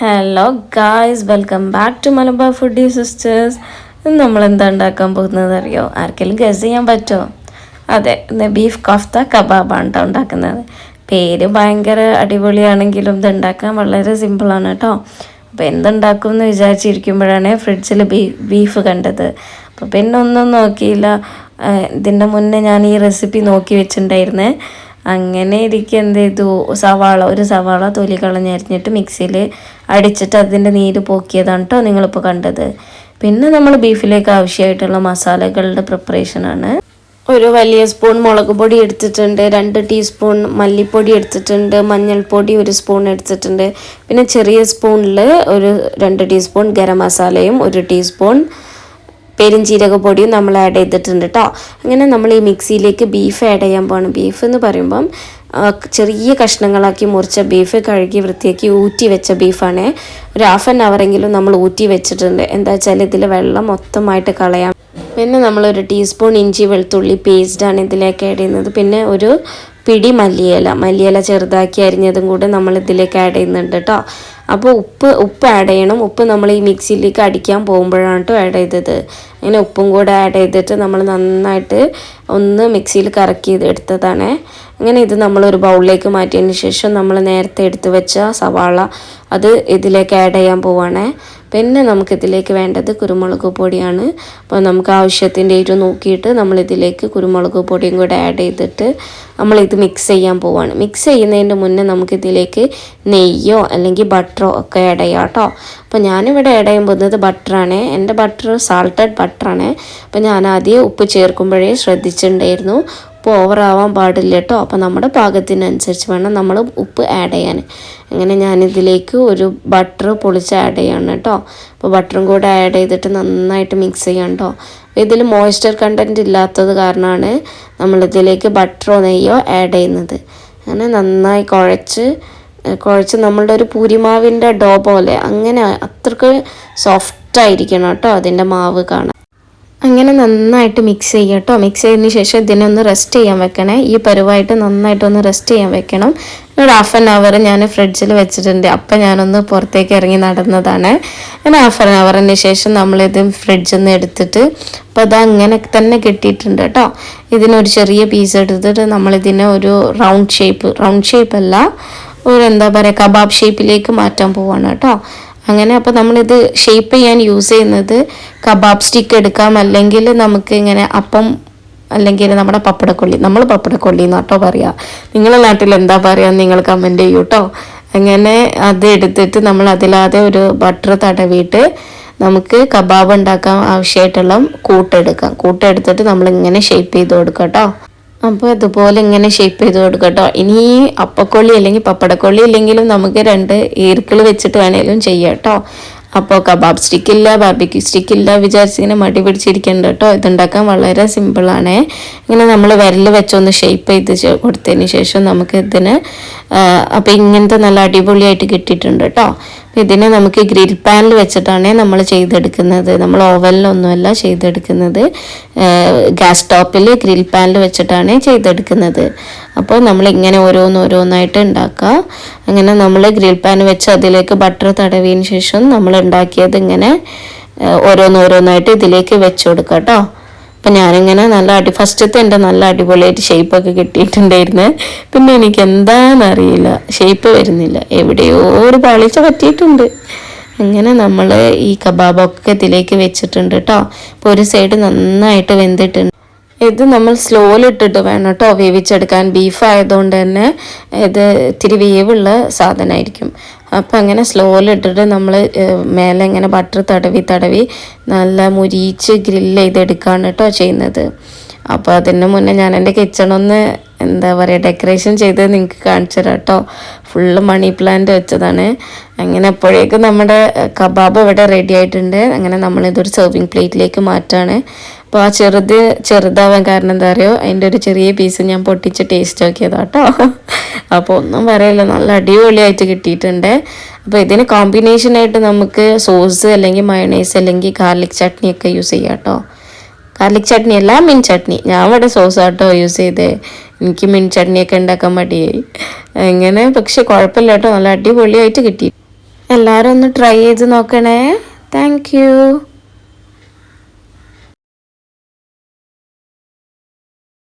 Hello guys, welcome back to Malabar foodie sisters. ഇന്ന് നമ്മൾ എന്താ ഉണ്ടാക്കാൻ പോകുന്നത് അറിയോ? ആർക്കെങ്കിലും ഗസ് ചെയ്യാൻ പറ്റുമോ? അതെ, ഇന്ന് ബീഫ് കഫ്ത കബാബാണ് കേട്ടോ ഉണ്ടാക്കുന്നത്. പേര് ഭയങ്കര അടിപൊളിയാണെങ്കിലും ഇത് ഉണ്ടാക്കാൻ വളരെ സിമ്പിളാണ് കേട്ടോ. അപ്പോൾ എന്തുണ്ടാക്കും എന്ന് വിചാരിച്ചിരിക്കുമ്പോഴാണ് ഫ്രിഡ്ജിൽ ബീഫ് കണ്ടത്. അപ്പോൾ പിന്നെ ഒന്നും നോക്കിയില്ല. ഇതിൻ്റെ മുന്നേ ഞാൻ ഈ റെസിപ്പി നോക്കി വെച്ചിട്ടുണ്ടായിരുന്നേ. അങ്ങനെ ഇരിക്കുക എന്ത് ചെയ്തു, ഒരു സവാള തൊലി കളഞ്ഞരിഞ്ഞിട്ട് മിക്സിയിൽ അടിച്ചിട്ട് അതിൻ്റെ നീര് പോക്കിയതാണ് കേട്ടോ നിങ്ങളിപ്പോൾ കണ്ടത്. പിന്നെ നമ്മൾ ബീഫിലേക്ക് ആവശ്യമായിട്ടുള്ള മസാലകളുടെ പ്രിപ്പറേഷനാണ്. ഒരു വലിയ സ്പൂൺ മുളക് പൊടി എടുത്തിട്ടുണ്ട്, 2 ടീസ്പൂൺ മല്ലിപ്പൊടി എടുത്തിട്ടുണ്ട്, മഞ്ഞൾപ്പൊടി 1 സ്പൂൺ എടുത്തിട്ടുണ്ട്, പിന്നെ ചെറിയ സ്പൂണിൽ ഒരു 2 ടീസ്പൂൺ ഗരം മസാലയും 1 ടീസ്പൂൺ പെരുംജീരക പൊടിയും നമ്മൾ ആഡ് ചെയ്തിട്ടുണ്ട് കേട്ടോ. അങ്ങനെ നമ്മൾ ഈ മിക്സിയിലേക്ക് ബീഫ് ആഡ് ചെയ്യാൻ പോകണം. ബീഫ് എന്ന് പറയുമ്പം ചെറിയ കഷ്ണങ്ങളാക്കി മുറിച്ച ബീഫ് കഴുകി വൃത്തിയാക്കി ഊറ്റി വെച്ച ബീഫാണ്. ഒരു ഹാഫ് ആൻ അവറെങ്കിലും നമ്മൾ ഊറ്റി വെച്ചിട്ടുണ്ട്. എന്താ വെച്ചാൽ ഇതിൽ വെള്ളം മൊത്തമായിട്ട് കളയാം. പിന്നെ നമ്മളൊരു ടീസ്പൂൺ ഇഞ്ചി വെളുത്തുള്ളി പേസ്റ്റാണ് ഇതിലേക്ക് ആഡ് ചെയ്യുന്നത്. പിന്നെ ഒരു പിടി മല്ലിയില ചെറുതാക്കി അരിഞ്ഞതും കൂടെ നമ്മൾ ഇതിലേക്ക് ആഡ് ചെയ്യുന്നുണ്ട് കേട്ടോ. അപ്പോൾ ഉപ്പ് ആഡ് ചെയ്യണം. ഉപ്പ് നമ്മൾ ഈ മിക്സിയിലേക്ക് അടിക്കാൻ പോകുമ്പോഴാണ് കേട്ടോ ആഡ് ചെയ്തത്. അങ്ങനെ ഉപ്പും കൂടെ ആഡ് ചെയ്തിട്ട് നമ്മൾ നന്നായിട്ട് ഒന്ന് മിക്സിയിൽ കറക്കി എടുത്തതാണ്. അങ്ങനെ ഇത് നമ്മളൊരു ബൗളിലേക്ക് മാറ്റിയതിന് ശേഷം നമ്മൾ നേരത്തെ എടുത്ത് വെച്ച സവാള അത് ഇതിലേക്ക് ആഡ് ചെയ്യാൻ പോവുകയാണ്. പിന്നെ നമുക്കിതിലേക്ക് വേണ്ടത് കുരുമുളക് പൊടിയാണ്. അപ്പോൾ നമുക്ക് ആവശ്യത്തിൻ്റെ എരിവ് നോക്കിയിട്ട് നമ്മളിതിലേക്ക് കുരുമുളക് പൊടിയും കൂടെ ആഡ് ചെയ്തിട്ട് നമ്മളിത് മിക്സ് ചെയ്യാൻ പോവുകയാണ്. മിക്സ് ചെയ്യുന്നതിൻ്റെ മുന്നേ നമുക്കിതിലേക്ക് നെയ്യോ അല്ലെങ്കിൽ ബട്ടറോ ഒക്കെ ആഡ് ചെയ്യാം കേട്ടോ. അപ്പോൾ ഞാനിവിടെ ആഡ് ചെയ്യാൻ പോകുന്നത് ബട്ടറാണ്. എൻ്റെ ബട്ടർ സാൾട്ടഡ് ബട്ടറാണ്. അപ്പോൾ ഞാൻ ആദ്യം ഉപ്പ് ചേർക്കുമ്പോഴേ ശ്രദ്ധിച്ചിട്ടുണ്ടായിരുന്നു, ഉപ്പ് ഓവറാവാൻ പാടില്ല കേട്ടോ. അപ്പോൾ നമ്മുടെ പാകത്തിനനുസരിച്ച് വേണം നമ്മൾ ഉപ്പ് ആഡ് ചെയ്യാൻ. അങ്ങനെ ഞാനിതിലേക്ക് ഒരു ബട്ടർ പൊളിച്ച് ആഡ് ചെയ്യാണ് കേട്ടോ. അപ്പോൾ ബട്ടറും കൂടെ ആഡ് ചെയ്തിട്ട് നന്നായിട്ട് മിക്സ് ചെയ്യാം കേട്ടോ. ഇതിൽ മോയ്സ്ചർ കണ്ടൻറ്റ് ഇല്ലാത്തത് കാരണമാണ് നമ്മളിതിലേക്ക് ബട്ടറോ നെയ്യോ ആഡ് ചെയ്യുന്നത്. അങ്ങനെ നന്നായി കുഴച്ച് നമ്മളുടെ ഒരു പൂരിമാവിൻ്റെ ഡോ പോലെ അങ്ങനെ അത്രക്ക് സോഫ്റ്റായിരിക്കണം കേട്ടോ അതിൻ്റെ മാവ് കാണാൻ. അങ്ങനെ നന്നായിട്ട് മിക്സ് ചെയ്യുക കേട്ടോ. മിക്സ് ചെയ്തതിന് ശേഷം ഇതിനൊന്ന് റെസ്റ്റ് ചെയ്യാൻ വെക്കണേ. ഈ പരുവായിട്ട് നന്നായിട്ടൊന്ന് റെസ്റ്റ് ചെയ്യാൻ വെക്കണം. ഒരു ഹാഫ് ആൻ അവർ ഞാൻ ഫ്രിഡ്ജിൽ വെച്ചിട്ടുണ്ട്. അപ്പം ഞാനൊന്ന് പുറത്തേക്ക് ഇറങ്ങി നടന്നതാണ്. അങ്ങനെ ഹാഫ് ആൻ അവറിന് ശേഷം നമ്മളിത് ഫ്രിഡ്ജിൽ നിന്ന് എടുത്തിട്ട് അപ്പോൾ അത് അങ്ങനെ തന്നെ കിട്ടിയിട്ടുണ്ട് കേട്ടോ. ഇതിനൊരു ചെറിയ പീസ് എടുത്തിട്ട് നമ്മളിതിനെ ഒരു റൗണ്ട് ഷേപ്പ് അല്ല, ഒരു എന്താ പറയുക കബാബ് ഷേപ്പിലേക്ക് മാറ്റാൻ പോവാണ് കേട്ടോ. അങ്ങനെ അപ്പോൾ നമ്മളിത് ഷേപ്പ് ചെയ്യാൻ യൂസ് ചെയ്യുന്നത് കബാബ് സ്റ്റിക്ക് എടുക്കാം, അല്ലെങ്കിൽ നമുക്ക് ഇങ്ങനെ അപ്പം അല്ലെങ്കിൽ നമ്മുടെ പപ്പടക്കൊള്ളി, നമ്മൾ പപ്പടക്കൊള്ളി എന്നാട്ടോ പറയുക. നിങ്ങളുടെ നാട്ടിൽ എന്താ പറയുക നിങ്ങൾ കമൻറ്റ് ചെയ്യൂ കേട്ടോ. അങ്ങനെ അത് എടുത്തിട്ട് നമ്മൾ അതിലാതെ ഒരു ബട്ടർ തടവിയിട്ട് നമുക്ക് കബാബ് ഉണ്ടാക്കാൻ ആവശ്യമായിട്ടുള്ള കൂട്ടെടുത്തിട്ട് നമ്മളിങ്ങനെ ഷേപ്പ് ചെയ്ത് കൊടുക്കാം കേട്ടോ. അപ്പോൾ അതുപോലെ ഇങ്ങനെ ഷേപ്പ് ചെയ്ത് കൊടുക്കുക കേട്ടോ. ഇനി അപ്പക്കൊള്ളി അല്ലെങ്കിൽ പപ്പടക്കൊള്ളി ഇല്ലെങ്കിലും നമുക്ക് 2 ഈർക്കിൾ വെച്ചിട്ട് വേണേലും ചെയ്യാം കേട്ടോ. അപ്പോൾ കബാബ് സ്റ്റിക്കില്ല, ബാർബിക്യൂ സ്റ്റിക്കില്ല വിചാരിച്ചിങ്ങനെ മടി പിടിച്ചിരിക്കേണ്ട കേട്ടോ. ഇതുണ്ടാക്കാൻ വളരെ സിമ്പിളാണ്. ഇങ്ങനെ നമ്മൾ വിരൽ വെച്ചൊന്ന് ഷേപ്പ് ചെയ്ത് കൊടുത്തതിന് ശേഷം നമുക്ക് ഇതിന് അപ്പോൾ ഇങ്ങനത്തെ നല്ല അടിപൊളിയായിട്ട് കിട്ടിയിട്ടുണ്ട് കേട്ടോ. ഇതിനെ നമുക്ക് ഗ്രിൽ പാനിൽ വെച്ചിട്ടാണ് നമ്മൾ ചെയ്തെടുക്കുന്നത്. നമ്മൾ ഓവനിലൊന്നുമല്ല ചെയ്തെടുക്കുന്നത്, ഗ്യാസ് സ്റ്റോപ്പിൽ ഗ്രിൽ പാനിൽ വെച്ചിട്ടാണ് ചെയ്തെടുക്കുന്നത്. അപ്പോൾ നമ്മളിങ്ങനെ ഓരോന്നായിട്ട് ഉണ്ടാക്കുക. അങ്ങനെ നമ്മൾ ഗ്രിൽ പാൻ വെച്ച് അതിലേക്ക് ബട്ടർ തടവിയതിന് ശേഷം നമ്മൾ ഉണ്ടാക്കിയത് ഇങ്ങനെ ഓരോന്നായിട്ട് ഇതിലേക്ക് വെച്ച് കൊടുക്കുക കേട്ടോ. അപ്പം ഞാനിങ്ങനെ ഫസ്റ്റത്തെ എൻ്റെ നല്ല അടിപൊളിയായിട്ട് ഷേപ്പൊക്കെ കിട്ടിയിട്ടുണ്ടായിരുന്നു. പിന്നെ എനിക്ക് എന്താണെന്നറിയില്ല, ഷേപ്പ് വരുന്നില്ല, എവിടെയോ ഒരു പാളിച്ച പറ്റിയിട്ടുണ്ട്. അങ്ങനെ നമ്മൾ ഈ കബാബൊക്കെ ഇതിലേക്ക് വെച്ചിട്ടുണ്ട് കേട്ടോ. അപ്പോൾ ഒരു സൈഡ് നന്നായിട്ട് വെന്തിട്ടുണ്ട്. ഇത് നമ്മൾ സ്ലോയിലിട്ടിട്ട് വേണം കേട്ടോ വേവിച്ചെടുക്കാൻ. ബീഫ് ആയതുകൊണ്ട് തന്നെ ഇത് ഇത്തിരി വേവുള്ള സാധനമായിരിക്കും. അപ്പം അങ്ങനെ സ്ലോയിലിട്ടിട്ട് നമ്മൾ മേലെ ഇങ്ങനെ ബട്ടർ തടവി നല്ല മുരിച്ച് ഗ്രില്ല് ചെയ്തെടുക്കുകയാണ് കേട്ടോ ചെയ്യുന്നത്. അപ്പോൾ അതിന് മുന്നേ ഞാൻ എൻ്റെ കിച്ചണൊന്ന് എന്താ പറയുക ഡെക്കറേഷൻ ചെയ്ത് നിങ്ങൾക്ക് കാണിച്ചു തരാം കേട്ടോ. ഫുള്ള് മണി പ്ലാന്റ് വെച്ചതാണ്. അങ്ങനെ അപ്പോഴേക്കും നമ്മുടെ കബാബ് ഇവിടെ റെഡി ആയിട്ടുണ്ട്. അങ്ങനെ നമ്മളിതൊരു സെർവിങ് പ്ലേറ്റിലേക്ക് മാറ്റാണ്. അപ്പോൾ ആ ചെറുതാവാൻ കാരണം എന്താ പറയുക, അതിൻ്റെ ഒരു ചെറിയ പീസ് ഞാൻ പൊട്ടിച്ച് ടേസ്റ്റ് നോക്കിയതാണ് കേട്ടോ. അപ്പോൾ ഒന്നും പറയില്ല, നല്ല അടിപൊളിയായിട്ട് കിട്ടിയിട്ടുണ്ട്. അപ്പോൾ ഇതിന് കോമ്പിനേഷനായിട്ട് നമുക്ക് സോസ് അല്ലെങ്കിൽ മയണൈസ് അല്ലെങ്കിൽ ഗാർലിക് ചട്നി ഒക്കെ യൂസ് ചെയ്യാം കേട്ടോ. ഗാർലിക് ചട്നി അല്ല, മിൻ ചട്നി. ഞാൻ ഇവിടെ സോസാട്ടോ യൂസ് ചെയ്തേ. എനിക്ക് മിൻ ചട്നിയൊക്കെ ഉണ്ടാക്കാൻ മടിയായി. അങ്ങനെ പക്ഷെ കുഴപ്പമില്ല കേട്ടോ, നല്ല അടിപൊളിയായിട്ട് കിട്ടി. എല്ലാവരും ഒന്ന് ട്രൈ ചെയ്ത് നോക്കണേ. Thank you.